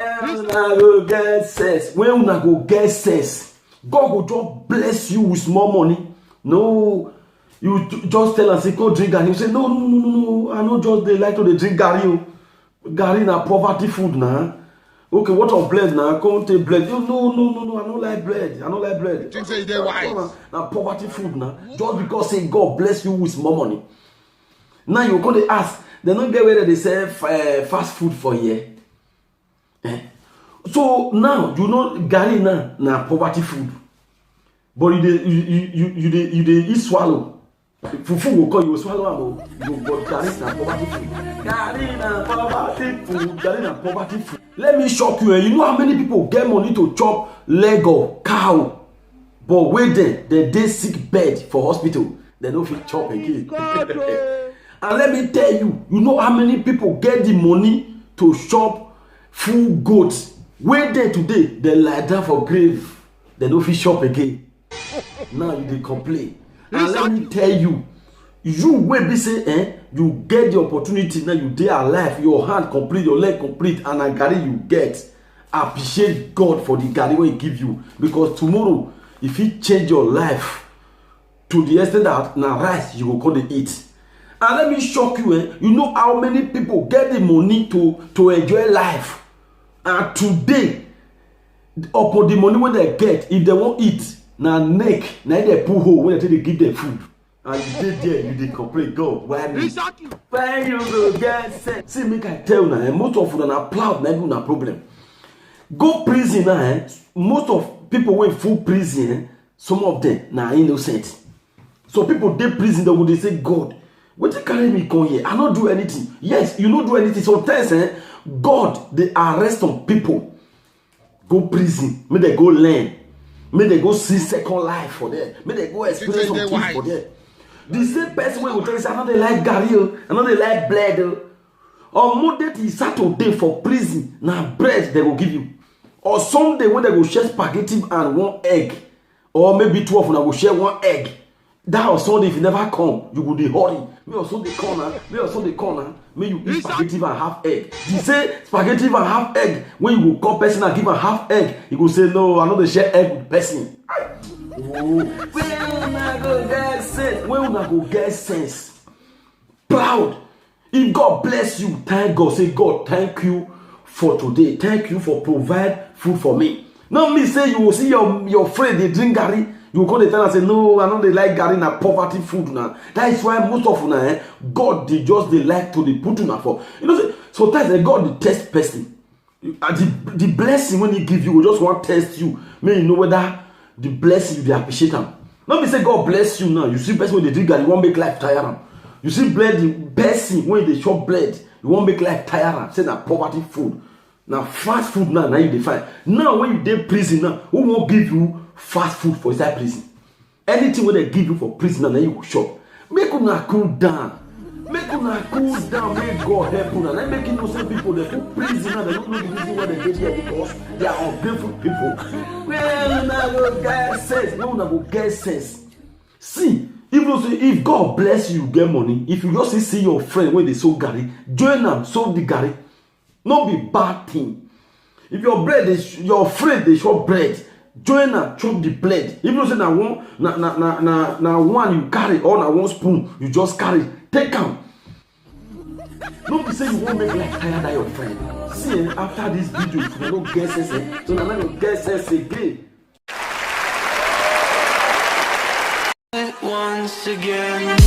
Una go get sense. When una go get sense, God will just bless you with more money. No, you just tell and say go drink garri. You say no. I know just they like to drink garri. Garri na poverty food na. Okay, what of bread na? Come take bread. No. I don't like bread. Think say they wise. Na poverty food na. Just because say God bless you with more money. Now you go to ask. They don't get where they sell fast food for here. So now you know garri na poverty food, but you dey eat swallow. Fufu go call you swallow am, but garri na poverty food. Garri na poverty food. Let me shock you. You know how many people get money to chop leg of cow, but wait there, they dey sick bed for hospital. They no fit chop again. And let me tell you, you know how many people get the money to chop full goat. Wait there today, they lie down for grave. They no fit chop again. Now you dey complain. And let me tell you, you wey be say you get the opportunity now, you dey alive, your hand complete, your leg complete, and na garri you get. Appreciate God for the garri wey He give you, because tomorrow if He change your life to the extent that na rice you go come dey eat. And let me shock you, you know how many people get the money to enjoy life, and today upon the money wey they get, if they wan eat, na neck na they pull hole when they give them food, and you dey there, you dey complain, God, why me? When you go get sense. See, make I tell you, most of una na proud, na even na problem. Go prison now, most of people wey full prison, some of them na innocent. So people dey prison, they go dey say, God, wetin carry me come here? I no do anything. Yes, you no do anything. Sometimes God dey arrest some people, go prison, make they go learn, make they go see second life for them, make they go experience some things for them. The same person wey go tell you say I no dey like garri, I no dey like bread. On Monday till Saturday for prison, na bread they go give you. Or Sunday when they go share spaghetti and one egg, or maybe 12 una go share one egg. That on Sunday if you never come, you go dey hurry. Me also dey corner. May you eat spaghetti and half egg. You say spaghetti and half egg. When you go call person and give am half egg, you go say no, I no dey share egg with person. When una go get sense, proud. If God bless you, thank God. Say God, thank you for today. Thank you for provide food for me. Not me say you will see your friend they drink garri. You go dey tell and say no, I know they like garri na poverty food now. That is why most of una God they just they like to dey put una for. You know say sometimes God dey test person. The blessing when He give you will just want test you. May you know whether the blessing you dey appreciate am. Not be say God bless you now. You see person when they drink garri, won't make life tire am. You see bread, the person when they chop bread, you won't make life tire am. Say na poverty food. Now fast food now you define. Now when you dey prison now, who won't give you fast food for inside prison? Anything when they give you for prison now you go shop. Make una cool down. Make God help una. Let make you know some people they put prison now, they don't know the reason why they get there because they are ungrateful people. Well, una go get sense. No, una go get sense. See, if God bless you, get money. If you just see your friend when they sow garri, join them, sow the garri. No be bad thing. If your friend they chop bread, join am chop the bread. If you say na one you carry or na one spoon you just carry, take am. No be say you won't make like tire that your friend. See, after this video, if you no get sense, so na no get sense again. Once again.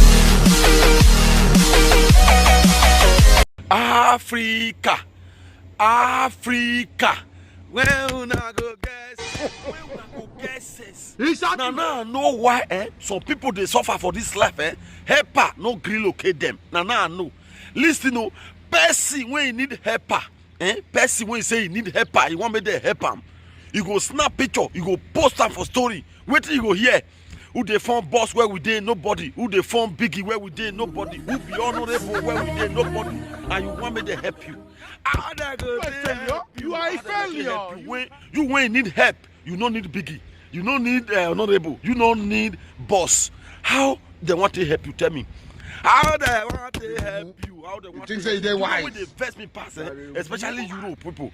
Africa. Well, na go guess. Now I know why some people they suffer for this life. Helper no gree locate them. Now I know. Listen, no person when you need helper. Person when you say you need helper, you want me to help him. You go snap picture, you go post am for story. Wait till you go hear. Who they form boss where we did nobody. Who they form biggie where we did nobody. Who be honorable where we did nobody. And you want me to help you. You are a failure. You when need help, you don't need biggie. You don't need honorable. You don't need boss. How they want to help you? Tell me. How they want to help you? How they want think to say help they you? wise. When they vex me pass, especially Europe people.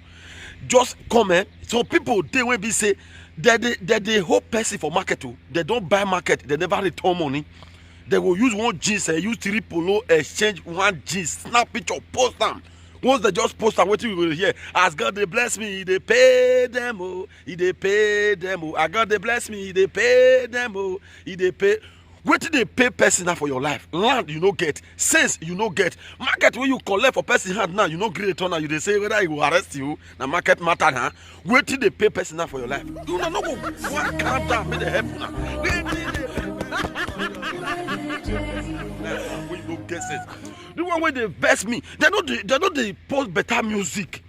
Just come, some people they when be say that they hope person for market too. They don't buy market, they never return money. They will use one jeans, use 3 polo, exchange one jeans, snap picture, post them. Once they just post them, what you will hear? As God they bless me, they pay them, oh, they pay them, oh. As God they bless me, they pay them, oh, they pay. What did they pay person now for your life? Land you no get, sense you no get, market where you collect for person hand now you no great return now you they say whether he will arrest you. Now market matter now. What did they pay person now for your life? You know no go one calm down, make the help now. We no get sense. The one where they best me, they know they post better music.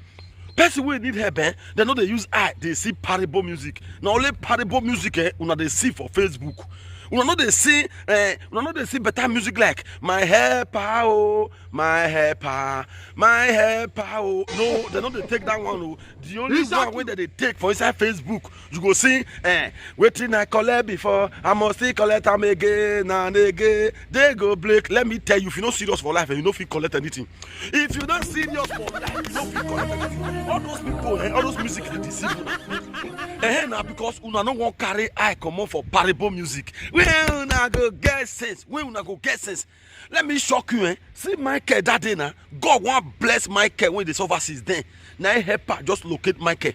Person wey need help, they know they use eye, they see parable music. Now only parable music, una they see for Facebook. Una know they see better music like my helper, oh, my helper, my helper, oh. No, they know they take that one. Oh. The only one way that they take for inside Facebook, you go see, waiting I collect before, I must still collect them again and again. They go break. Let me tell you, if you're not serious for life and you don't feel collect anything, if you're not serious for life, you don't feel collect anything. All those people, all those music they deceive you. Now because una no want carry eye come on for parable music. We una go get sense. We una go get sense. Let me shock you, See Michael that day now. God want bless Michael when the suffer since then. Now helper just locate Michael.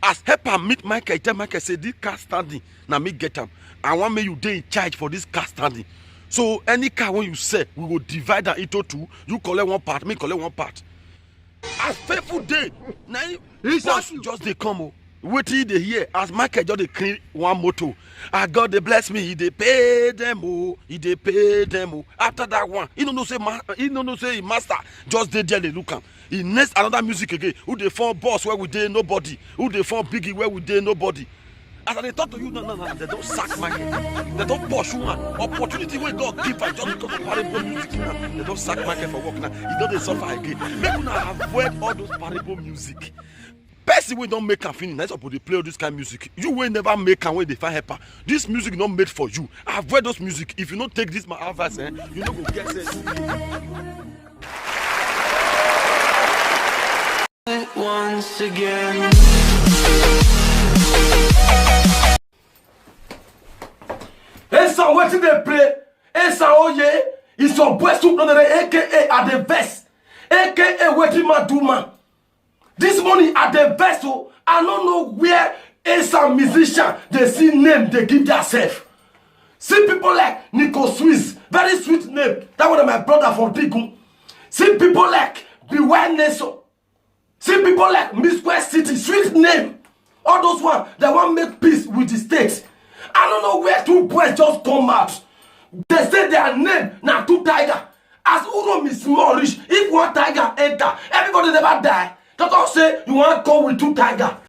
As helper meet Michael, tell Michael say this car standing. Now me get him. I want me you dey in charge for this car standing. So any car when you sell, we will divide that into 2. You collect one part, me collect one part. As faithful day, now just they come. Oh. Wait till they hear as Michael just they clean one motor. I God they bless me, he they pay them, oh, he they pay them. Oh. After that one, he don't know say master just they there they look am. He next another music again. Who they form boss where we dey nobody. Who they form biggie where we dey nobody. As they talk to you, no, they don't sack Michael. They don't push you, man. Opportunity where God give I just because of parable music. They don't sack Michael for work now. He don't suffer again. Make you now avoid all those parable music. Person wey don't make am finish, nice up they play all this kind of music. You will never make am when they find helper. This music not made for you. Avoid those music. If you don't take this my advice, you not go get sense. Once again. Esa wetin dey play? Esa oye is your boy soup no aka at the vest. Aka wetin ma do man. This morning at the vest, I don't know where Esa musician they see name they give themselves. See people like Nico Swiss, very sweet name. That one of my brother from Pigun. See people like Beware Neso. See people like Miss West City, sweet name. All those ones that want make peace with the state. I don't know where 2 boys just come out. They say their name now 2 tiger. As Urom is small rich, if 1 tiger enter, everybody never die. Don't say you want to go with 2 tiger.